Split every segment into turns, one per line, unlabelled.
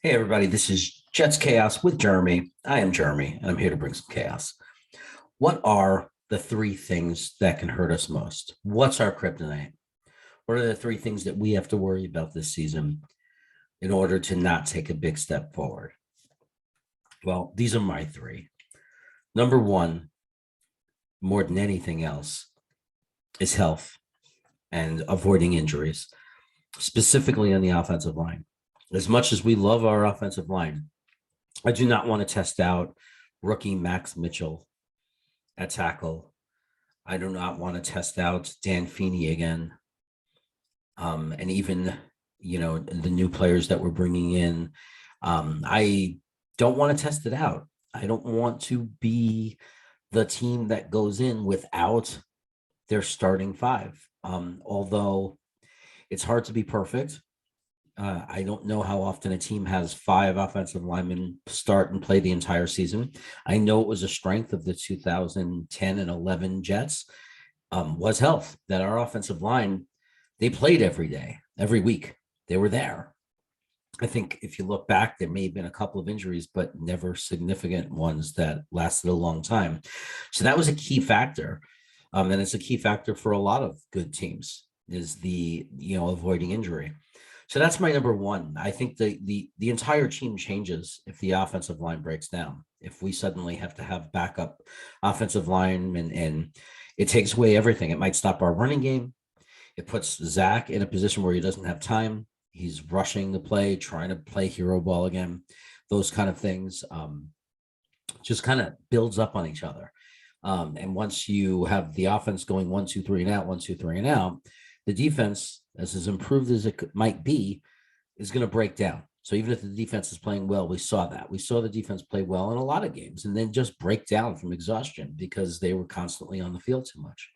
Hey, everybody, this is Jets Chaos with Jeremy. I am Jeremy, and I'm here to bring some chaos. What are the three things that can hurt us most? What's our kryptonite? What are the three things that we have to worry about this season in order to not take a big step forward? Well, these are my three. Number one, more than anything else, is health and avoiding injuries, specifically on the offensive line. As much as we love our offensive line, I do not want to test out rookie Max Mitchell at tackle. I do not want to test out Dan Feeney again. And even, the new players that we're bringing in. I don't want to test it out. I don't want to be the team that goes in without their starting five. Although it's hard to be perfect. I don't know how often a team has five offensive linemen start and play the entire season. I know it was a strength of the 2010 and 11 Jets, was health, that our offensive line, they played every day, every week. They were there. I think if you look back, there may have been a couple of injuries, but never significant ones that lasted a long time. So that was a key factor. And it's a key factor for a lot of good teams is the, avoiding injury. So that's my number one. I think the entire team changes if the offensive line breaks down. If we suddenly have to have backup offensive line and it takes away everything. It might stop our running game. It puts Zach in a position where he doesn't have time. He's rushing the play, trying to play hero ball again. Those kind of things just kind of builds up on each other. And once you have the offense going 1, 2, 3 and out, 1, 2, 3 and out, the defense, as improved as it might be, is going to break down. So even if the defense is playing well, we saw that. We saw the defense play well in a lot of games and then just break down from exhaustion because they were constantly on the field too much.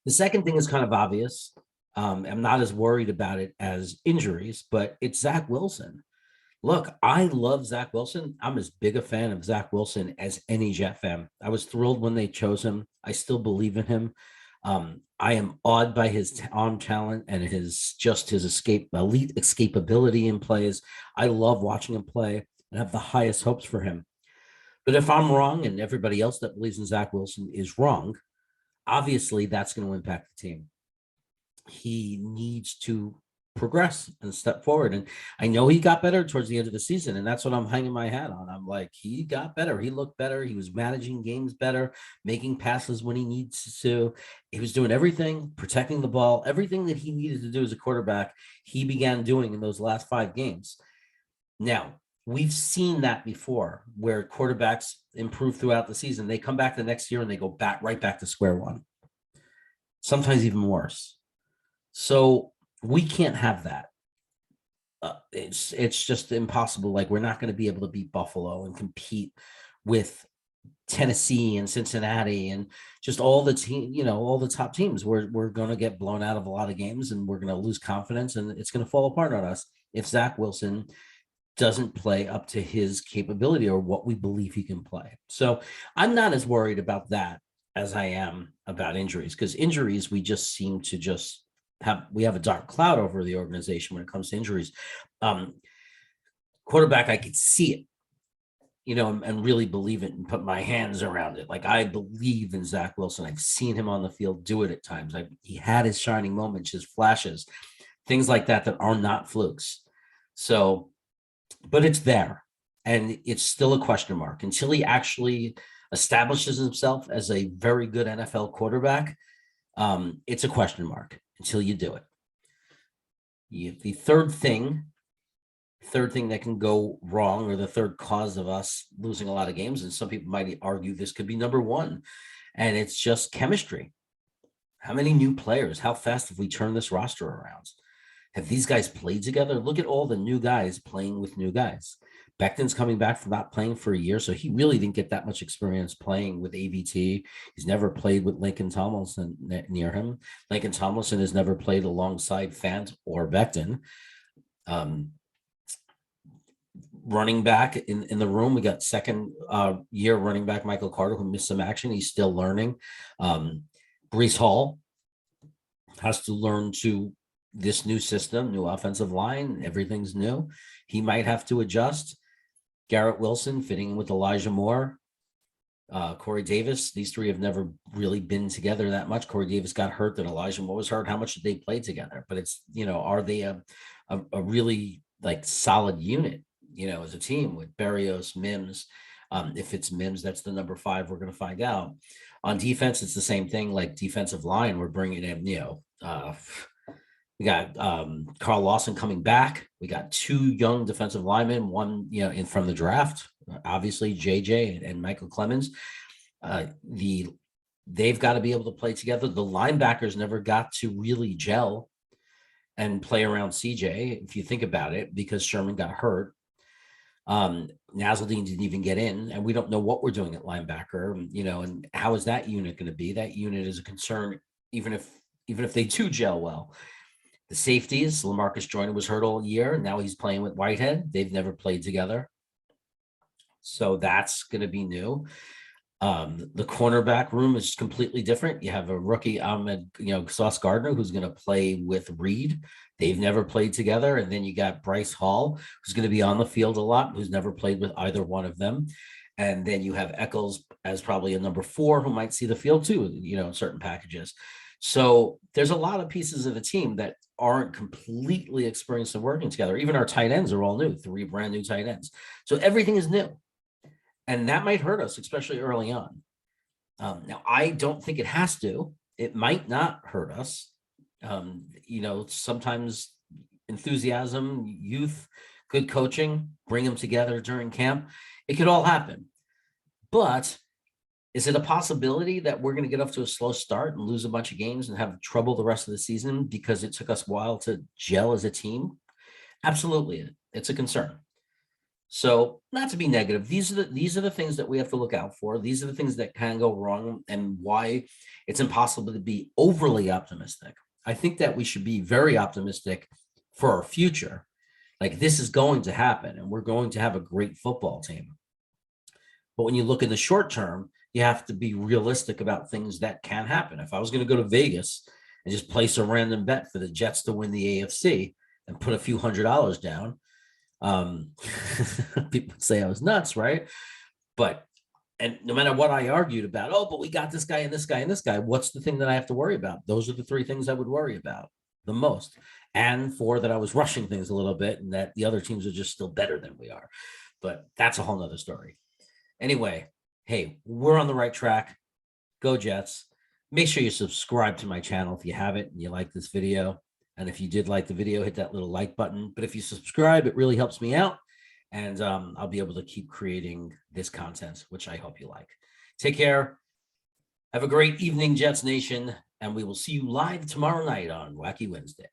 The second thing is kind of obvious. I'm not as worried about it as injuries, but it's Zach Wilson. Look, I love Zach Wilson. I'm as big a fan of Zach Wilson as any Jet fan. I was thrilled when they chose him. I still believe in him. I am awed by his arm talent and his elite escapability in plays. I love watching him play and have the highest hopes for him. But if I'm wrong and everybody else that believes in Zach Wilson is wrong, obviously that's going to impact the team. He needs to progress and step forward. And I know he got better towards the end of the season, and that's what I'm hanging my hat on. I'm like, he got better. He looked better. He was managing games better, making passes when he needs to. He was doing everything, protecting the ball, everything that he needed to do as a quarterback, he began doing in those last 5 games. Now, we've seen that before where quarterbacks improve throughout the season. They come back the next year and they go right back to square one, sometimes even worse. So we can't have that. It's just impossible. Like, we're not going to be able to beat Buffalo and compete with Tennessee and Cincinnati and just all the all the top teams. We're going to get blown out of a lot of games and we're going to lose confidence and it's going to fall apart on us if Zach Wilson doesn't play up to his capability or what we believe he can play. So I'm not as worried about that as I am about injuries, because injuries, we just seem to just we have a dark cloud over the organization when it comes to injuries. Quarterback, I could see it, and really believe it and put my hands around it. Like, I believe in Zach Wilson. I've seen him on the field do it at times. He had his shining moments, his flashes, things like that are not flukes. So, but it's there, and it's still a question mark until he actually establishes himself as a very good NFL quarterback. It's a question mark until you do it. The third thing that can go wrong, or the third cause of us losing a lot of games, and some people might argue this could be number one, and it's just chemistry. How many new players? How fast have we turned this roster around? Have these guys played together? Look at all the new guys playing with new guys. Becton's coming back from not playing for a year, so he really didn't get that much experience playing with AVT. He's never played with Lincoln Tomlinson near him. Lincoln Tomlinson has never played alongside Fant or Becton. Running back in the room, we got second year running back Michael Carter, who missed some action. He's still learning. Breece Hall has to learn to this new system, new offensive line, everything's new. He might have to adjust. Garrett Wilson fitting in with Elijah Moore, Corey Davis. These three have never really been together that much. Corey Davis got hurt, then Elijah Moore was hurt. How much did they play together? But it's, are they a really like solid unit, as a team with Berrios, Mims? If it's Mims, that's the number 5. We're going to find out. On defense, it's the same thing. Like defensive line, we're bringing in, we got Carl Lawson coming back. We got 2 young defensive linemen, one, in from the draft, obviously JJ and Michael Clemens. They've got to be able to play together. The linebackers never got to really gel and play around CJ, if you think about it, because Sherman got hurt. Nazeldine didn't even get in, and we don't know what we're doing at linebacker, and how is that unit going to be? That unit is a concern, even if they do gel well. The safeties, LaMarcus Joyner was hurt all year. Now he's playing with Whitehead. They've never played together. So that's going to be new. The cornerback room is completely different. You have a rookie, Ahmed, Sauce Gardner, who's going to play with Reed. They've never played together. And then you got Bryce Hall, who's going to be on the field a lot, who's never played with either one of them. And then you have Eccles as probably a number 4 who might see the field too, in certain packages. So there's a lot of pieces of the team that aren't completely experienced in working together. Even our tight ends are all new, 3 brand new tight ends. So everything is new. And that might hurt us, especially early on. Now, I don't think it has to. It might not hurt us. Sometimes enthusiasm, youth, good coaching, bring them together during camp. It could all happen. But is it a possibility that we're going to get off to a slow start and lose a bunch of games and have trouble the rest of the season because it took us a while to gel as a team? Absolutely. It's a concern. So not to be negative, these are the things that we have to look out for. These are the things that can go wrong and why it's impossible to be overly optimistic. I think that we should be very optimistic for our future. Like, this is going to happen and we're going to have a great football team. But when you look in the short term, you have to be realistic about things that can happen. If I was going to go to Vegas and just place a random bet for the Jets to win the AFC and put a few $100s down, people would say I was nuts, right? And no matter what I argued about, but we got this guy and this guy and this guy, what's the thing that I have to worry about? Those are the 3 things I would worry about the most. And 4, that I was rushing things a little bit and that the other teams are just still better than we are. But that's a whole nother story. Anyway, hey, we're on the right track. Go Jets. Make sure you subscribe to my channel if you haven't and you like this video. And if you did like the video, hit that little like button. But if you subscribe, it really helps me out. And I'll be able to keep creating this content, which I hope you like. Take care. Have a great evening, Jets Nation. And we will see you live tomorrow night on Wacky Wednesday.